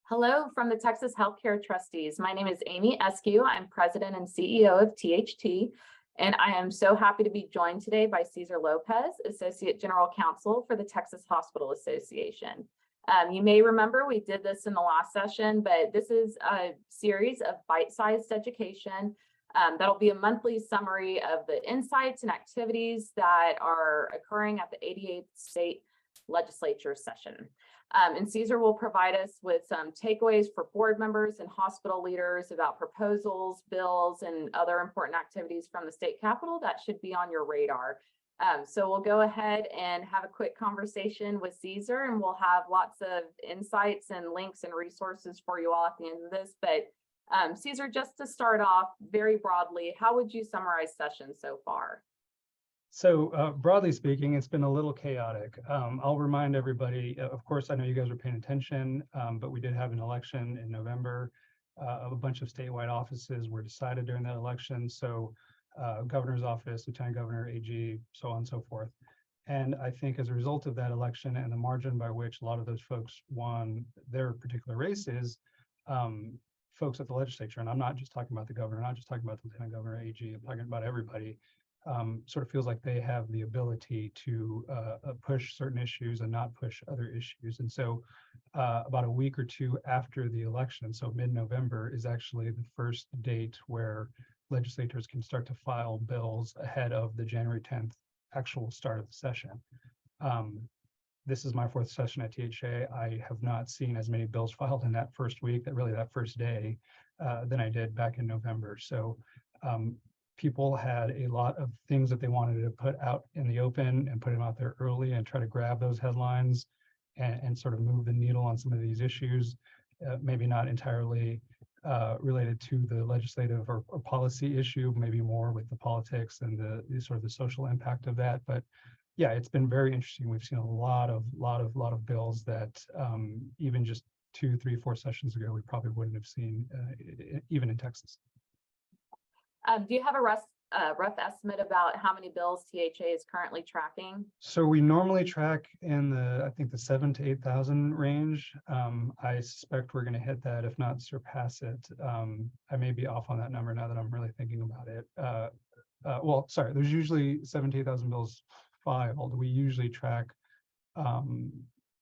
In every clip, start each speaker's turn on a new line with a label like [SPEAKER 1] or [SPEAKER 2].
[SPEAKER 1] Hello from the Texas Healthcare Trustees. My name is Amy Eskew. I'm President and CEO of THT, and I am so happy to be joined today by Cesar Lopez, Associate General Counsel for the Texas Hospital Association. You may remember we did this in the last session, but this is a series of bite-sized education that'll be a monthly summary of the insights and activities that are occurring at the 88th State Legislature session. And Cesar will provide us with some takeaways for board members and hospital leaders about proposals, bills, and other important activities from the state capitol that should be on your radar. So we'll go ahead and have a quick conversation with Cesar, and we'll have lots of insights and links and resources for you all at the end of this. But Cesar, just to start off very broadly, how would you summarize session so far?
[SPEAKER 2] So broadly speaking, it's been a little chaotic. I'll remind everybody, of course, I know you guys are paying attention, but we did have an election in November. A bunch of statewide offices were decided during that election. So governor's office, lieutenant governor, AG, so on and so forth. And I think as a result of that election and the margin by which a lot of those folks won their particular races, folks at the legislature, and I'm not just talking about the governor, not just talking about the lieutenant governor, AG, I'm talking about everybody, sort of feels like they have the ability to push certain issues and not push other issues. And so about a week or two after the election, so mid-November, is actually the first date where legislators can start to file bills ahead of the January 10th actual start of the session. This is my fourth session at THA. I have not seen as many bills filed in that first week, that first day, than I did back in November. So people had a lot of things that they wanted to put out in the open and put them out there early and try to grab those headlines and sort of move the needle on some of these issues, maybe not entirely related to the legislative or policy issue, maybe more with the politics and the sort of the social impact of that. But yeah, it's been very interesting. We've seen a lot of bills that even just 2, 3, 4 sessions ago, we probably wouldn't have seen even in Texas.
[SPEAKER 1] Do you have a rough estimate about how many bills THA is currently tracking?
[SPEAKER 2] So we normally track in I think the 7,000 to 8,000 range. I suspect we're going to hit that, if not surpass it. I may be off on that number now that I'm really thinking about it. Well, sorry, there's usually 7,000 to 8,000 bills filed. We usually track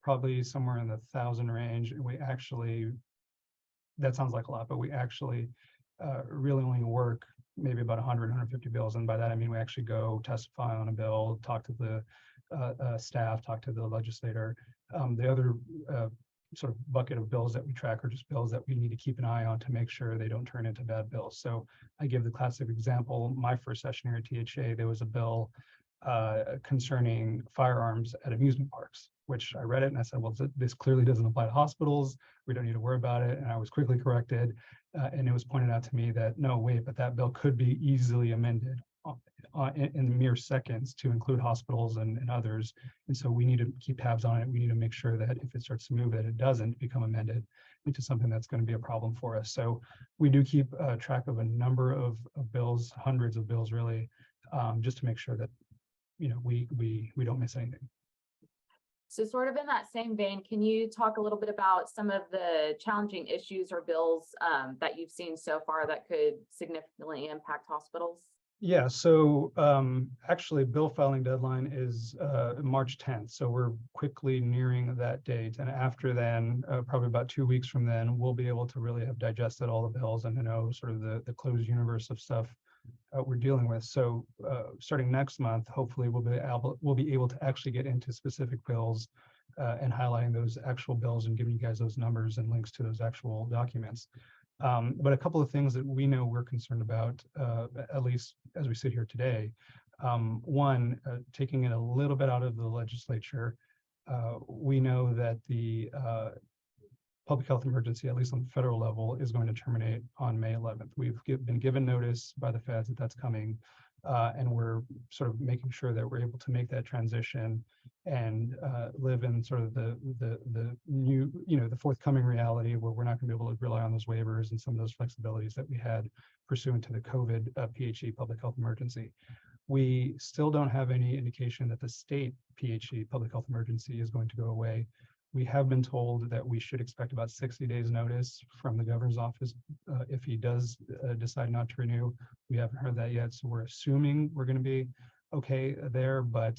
[SPEAKER 2] probably somewhere in the 1,000 range. And we actually, that sounds like a lot, but we actually really only work maybe about 100, 150 bills. And by that, I mean, we actually go testify on a bill, talk to the staff, talk to the legislator. The other sort of bucket of bills that we track are just bills that we need to keep an eye on to make sure they don't turn into bad bills. So I give the classic example, my first session here at THA, there was a bill concerning firearms at amusement parks, which I read it and I said, well, this clearly doesn't apply to hospitals. We don't need to worry about it. And I was quickly corrected. And it was pointed out to me that, no, wait, but that bill could be easily amended in mere seconds to include hospitals and others. And so we need to keep tabs on it. We need to make sure that if it starts to move, that it doesn't become amended into something that's going to be a problem for us. So we do keep track of a number of bills, hundreds of bills really, just to make sure that, you know, we don't miss anything.
[SPEAKER 1] So sort of in that same vein, can you talk a little bit about some of the challenging issues or bills that you've seen so far that could significantly impact hospitals?
[SPEAKER 2] Yeah, so actually bill filing deadline is March 10th. So we're quickly nearing that date. And after then, probably about 2 weeks from then, we'll be able to really have digested all the bills and to know sort of the closed universe of stuff we're dealing with. So starting next month, hopefully we'll be able to actually get into specific bills and highlighting those actual bills and giving you guys those numbers and links to those actual documents. But a couple of things that we know we're concerned about, at least as we sit here today. One, taking it a little bit out of the legislature, we know that the public health emergency, at least on the federal level, is going to terminate on May 11th. We've been given notice by the feds that that's coming, and we're sort of making sure that we're able to make that transition and live in sort of the new, you know, the forthcoming reality where we're not going to be able to rely on those waivers and some of those flexibilities that we had pursuant to the COVID PHE public health emergency. We still don't have any indication that the state PHE public health emergency is going to go away. We have been told that we should expect about 60 days notice from the governor's office if he does decide not to renew. We haven't heard that yet, so we're assuming we're going to be okay there. But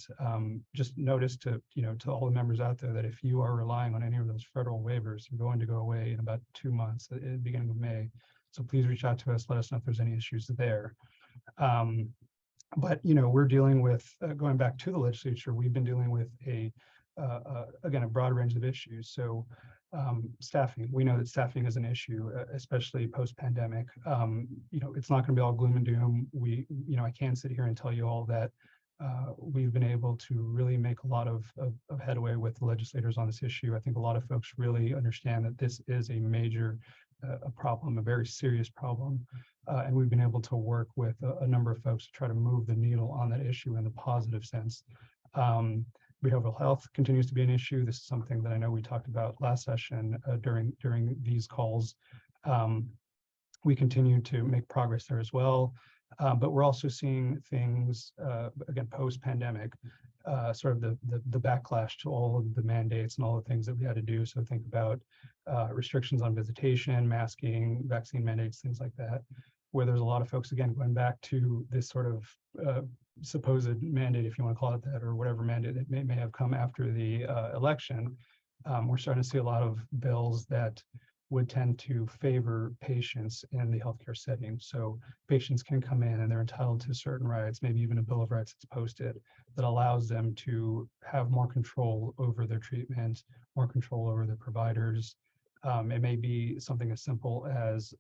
[SPEAKER 2] just notice to to all the members out there that if you are relying on any of those federal waivers, they're going to go away in about 2 months at the beginning of May. So please reach out to us. Let us know if there's any issues there. But we're dealing with going back to the legislature. We've been dealing with again, a broad range of issues. So staffing, we know that staffing is an issue, especially post-pandemic. It's not going to be all gloom and doom. I can sit here and tell you all that we've been able to really make a lot of headway with the legislators on this issue. I think a lot of folks really understand that this is a major a problem, a very serious problem. And we've been able to work with a number of folks to try to move the needle on that issue in the positive sense. Behavioral health continues to be an issue. This is something that I know we talked about last session during these calls. We continue to make progress there as well. But we're also seeing things, again, post-pandemic, sort of the backlash to all of the mandates and all the things that we had to do. So think about restrictions on visitation, masking, vaccine mandates, things like that, where there's a lot of folks, again, going back to this sort of supposed mandate, if you want to call it that, or whatever mandate that may have come after the election. We're starting to see a lot of bills that would tend to favor patients in the healthcare setting. So patients can come in and they're entitled to certain rights, maybe even a Bill of Rights that's posted that allows them to have more control over their treatment, more control over their providers. It may be something as simple as,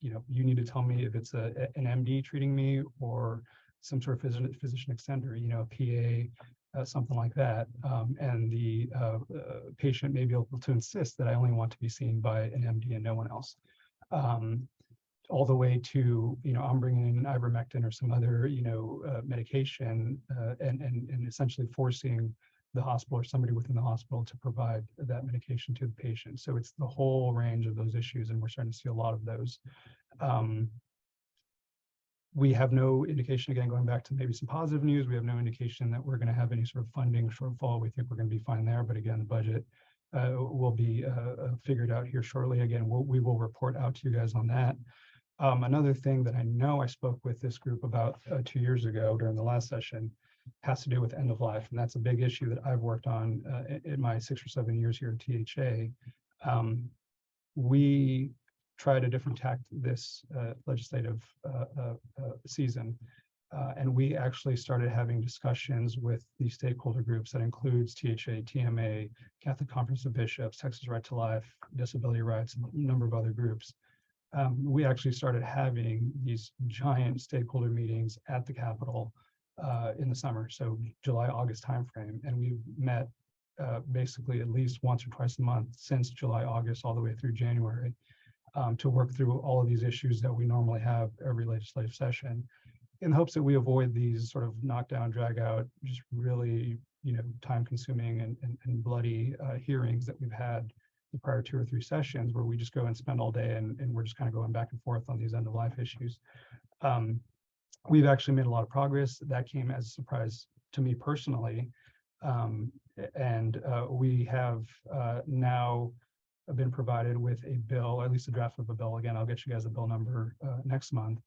[SPEAKER 2] you need to tell me if it's an MD treating me or some sort of physician extender, a PA, something like that. And the patient may be able to insist that I only want to be seen by an MD and no one else. All the way to, I'm bringing in ivermectin or some other, medication and essentially forcing the hospital or somebody within the hospital to provide that medication to the patient. So it's the whole range of those issues, and we're starting to see a lot of those. We have no indication, again, going back to maybe some positive news, we have no indication that we're going to have any sort of funding shortfall. We think we're going to be fine there. But again, the budget will be figured out here shortly. Again, we will report out to you guys on that. Another thing that I know I spoke with this group about 2 years ago during the last session has to do with end of life. And that's a big issue that I've worked on in my 6 or 7 years here at THA. We tried a different tact this legislative season. And we actually started having discussions with the stakeholder groups that includes THA, TMA, Catholic Conference of Bishops, Texas Right to Life, Disability Rights, and a number of other groups. We actually started having these giant stakeholder meetings at the Capitol in the summer, so July, August timeframe. And we've met basically at least once or twice a month since July, August, all the way through January. To work through all of these issues that we normally have every legislative session, in hopes that we avoid these sort of knockdown, drag out, just really, time consuming and bloody hearings that we've had the prior 2 or 3 sessions, where we just go and spend all day and we're just kind of going back and forth on these end of life issues. We've actually made a lot of progress. That came as a surprise to me personally. We have now been provided with a bill, at least a draft of a bill. Again, I'll get you guys a bill number next month,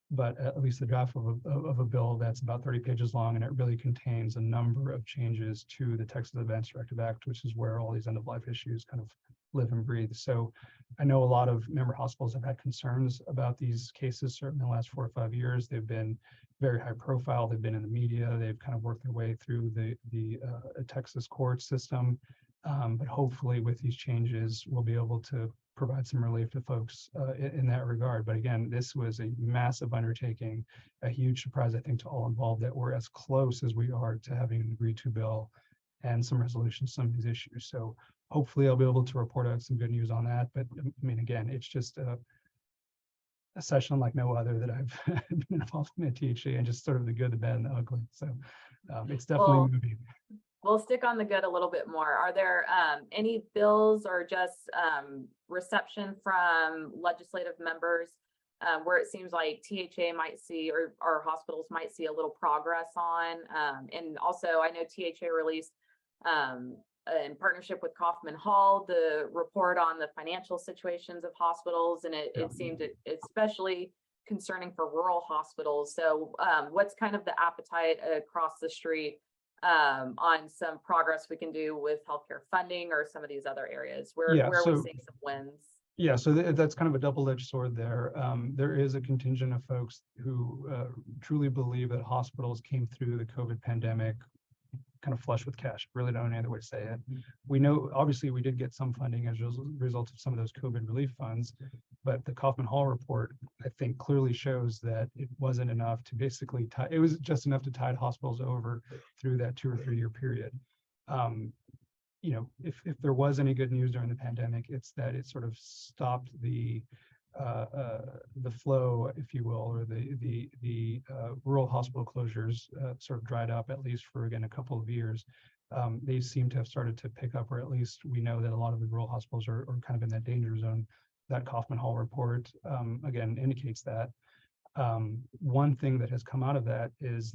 [SPEAKER 2] but at least the draft of a bill that's about 30 pages long, and it really contains a number of changes to the Texas Advanced Directive Act, which is where all these end-of-life issues kind of live and breathe. So I know a lot of member hospitals have had concerns about these cases, certainly in the last 4 or 5 years. They've been very high profile. They've been in the media. They've kind of worked their way through the Texas court system. But hopefully with these changes, we'll be able to provide some relief to folks in that regard. But again, this was a massive undertaking, a huge surprise, I think, to all involved, that we're as close as we are to having an agreed to bill and some resolution to some of these issues. So hopefully I'll be able to report out some good news on that. But I mean, again, it's just a session like no other that I've been involved in at THA, and just sort of the good, the bad, and the ugly. So it's definitely moving.
[SPEAKER 1] We'll stick on the good a little bit more. Are there any bills or just reception from legislative members where it seems like THA might see, or our hospitals might see, a little progress on? And also, I know THA released in partnership with Kaufman Hall, the report on the financial situations of hospitals, and it seemed especially concerning for rural hospitals. So what's kind of the appetite across the street on some progress we can do with healthcare funding or some of these other areas where are we seeing some wins?
[SPEAKER 2] Yeah, so that's kind of a double-edged sword there. There is a contingent of folks who truly believe that hospitals came through the COVID pandemic kind of flush with cash. Really don't know any other way to say it. We know, obviously, we did get some funding as a result of some of those COVID relief funds, but the Kaufman Hall report, I think, clearly shows that it wasn't enough to basically tie, it was just enough to tide hospitals over through that 2 or 3 year period. You know, if there was any good news during the pandemic, it's that it sort of stopped the flow, if you will, or the rural hospital closures sort of dried up, at least for, again, a couple of years. They seem to have started to pick up, or at least we know that a lot of the rural hospitals are kind of in that danger zone. That Kaufman Hall report, again, indicates that. One thing that has come out of that is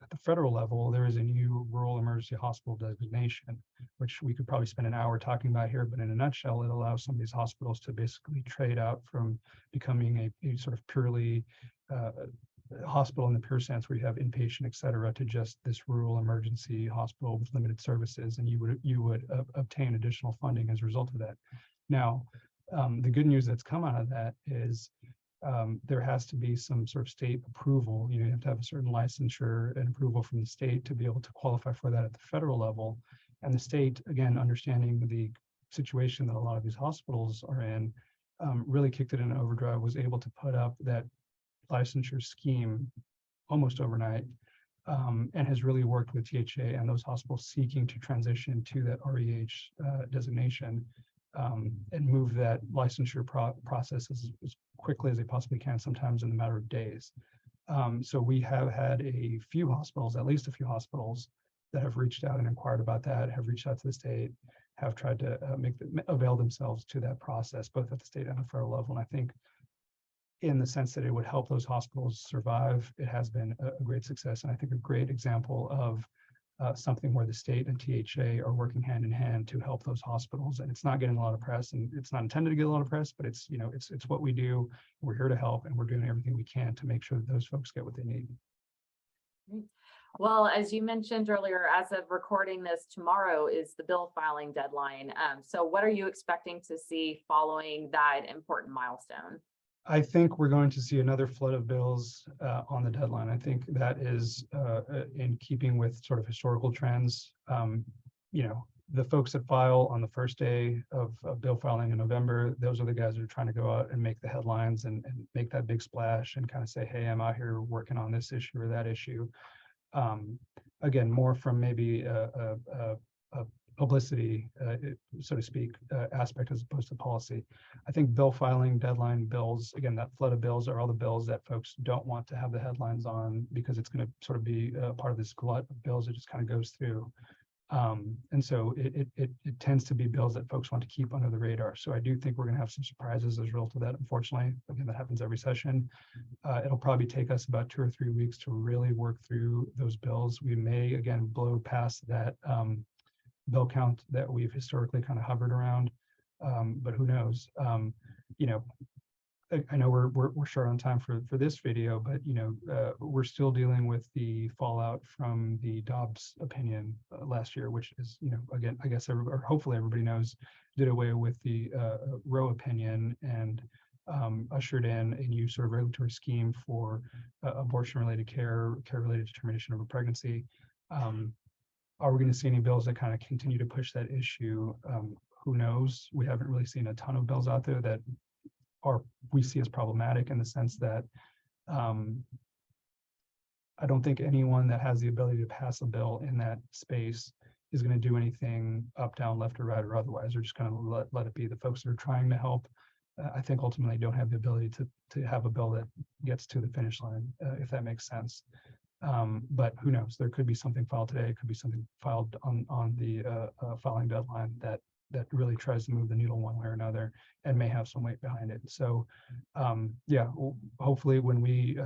[SPEAKER 2] at the federal level, there is a new rural emergency hospital designation, which we could probably spend an hour talking about here, but in a nutshell, it allows some of these hospitals to basically trade out from becoming a sort of purely hospital in the pure sense where you have inpatient, et cetera, to just this rural emergency hospital with limited services, and you would obtain additional funding as a result of that. Now, the good news that's come out of that is there has to be some sort of state approval. You have to have a certain licensure and approval from the state to be able to qualify for that at the federal level. And the state, again, understanding the situation that a lot of these hospitals are in, really kicked it in overdrive, was able to put up that licensure scheme almost overnight, and has really worked with THA and those hospitals seeking to transition to that REH designation. And move that licensure process as quickly as they possibly can, sometimes in a matter of days. So we have had a few hospitals, at least a few hospitals, that have reached out and inquired about that, have reached out to the state, have tried to avail themselves to that process, both at the state and the federal level. And I think in the sense that it would help those hospitals survive, it has been a great success. And I think a great example of something where the state and THA are working hand in hand to help those hospitals. And it's not getting a lot of press, and it's not intended to get a lot of press, but it's, it's what we do. We're here to help, and we're doing everything we can to make sure that those folks get what they need.
[SPEAKER 1] Well, as you mentioned earlier, as of recording this, tomorrow is the bill filing deadline. So what are you expecting to see following that important milestone?
[SPEAKER 2] I think we're going to see another flood of bills on the deadline. I think that is in keeping with sort of historical trends. The folks that file on the first day of bill filing in November, those are the guys that are trying to go out and make the headlines and make that big splash and kind of say, hey, I'm out here working on this issue or that issue. Again, more from maybe a publicity, so to speak, aspect as opposed to policy. I think bill filing deadline bills, again, that flood of bills are all the bills that folks don't want to have the headlines on because it's going to sort of be part of this glut of bills that just kind of goes through. And so it tends to be bills that folks want to keep under the radar. So I do think we're going to have some surprises as a result of that. Unfortunately, again, that happens every session. It'll probably take us about 2 or 3 weeks to really work through those bills. We may, again, blow past that bill count that we've historically kind of hovered around, but who knows? I know we're short on time for this video, but we're still dealing with the fallout from the Dobbs opinion last year, which is again, I guess hopefully everybody knows, did away with the Roe opinion and ushered in a new sort of regulatory scheme for abortion-related care-related determination of a pregnancy. Are we going to see any bills that kind of continue to push that issue? Who knows? We haven't really seen a ton of bills out there that we see as problematic in the sense that I don't think anyone that has the ability to pass a bill in that space is going to do anything up, down, left, or right, or otherwise. They're just going to let it be. The folks that are trying to help, I think ultimately don't have the ability to have a bill that gets to the finish line, if that makes sense. But who knows? There could be something filed today. It could be something filed on the filing deadline that really tries to move the needle one way or another and may have some weight behind it. So yeah, hopefully when we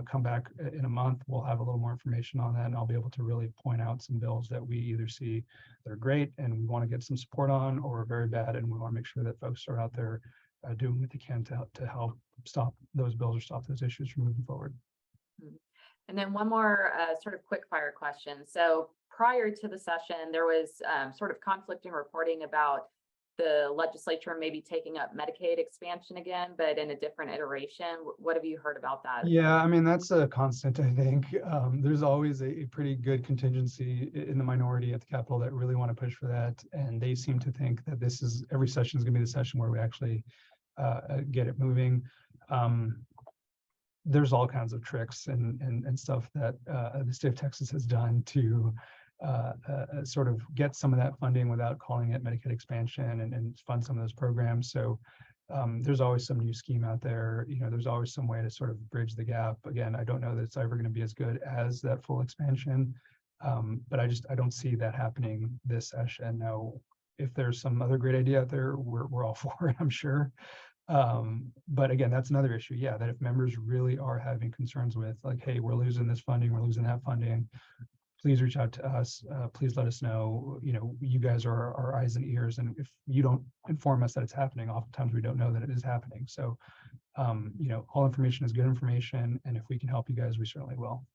[SPEAKER 2] come back in a month, we'll have a little more information on that, and I'll be able to really point out some bills that we either see that are great and we want to get some support on, or very bad and we want to make sure that folks are out there doing what they can to help stop those bills or stop those issues from moving forward.
[SPEAKER 1] And then one more sort of quick fire question. So prior to the session, there was sort of conflicting reporting about the legislature maybe taking up Medicaid expansion again, but in a different iteration. What have you heard about that?
[SPEAKER 2] Yeah, I mean, that's a constant, I think. There's always a pretty good contingency in the minority at the Capitol that really want to push for that. And they seem to think that every session is going to be the session where we actually get it moving. There's all kinds of tricks and stuff that the state of Texas has done to sort of get some of that funding without calling it Medicaid expansion and fund some of those programs. So there's always some new scheme out there. There's always some way to sort of bridge the gap. Again, I don't know that it's ever going to be as good as that full expansion, but I don't see that happening this session. Now, if there's some other great idea out there, we're all for it, I'm sure. But again, that's another issue. Yeah, that if members really are having concerns with, like, hey, we're losing this funding, we're losing that funding, please reach out to us. Please let us know. You guys are our eyes and ears, and if you don't inform us that it's happening, oftentimes we don't know that it is happening. So all information is good information, and if we can help you guys, we certainly will.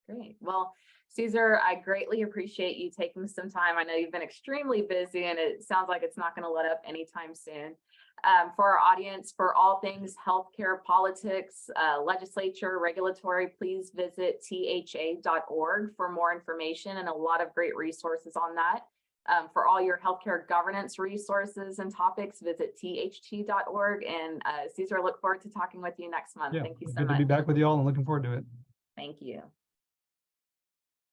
[SPEAKER 1] Great. Well, Caesar, I greatly appreciate you taking some time. I know you've been extremely busy, and it sounds like it's not going to let up anytime soon. For our audience, for all things healthcare, politics, legislature, regulatory, please visit THA.org for more information and a lot of great resources on that. For all your healthcare governance resources and topics, visit THT.org. And Caesar, look forward to talking with you next month.
[SPEAKER 2] Yeah,
[SPEAKER 1] thank you so
[SPEAKER 2] good
[SPEAKER 1] much.
[SPEAKER 2] to be back with you all and looking forward to it.
[SPEAKER 1] Thank you.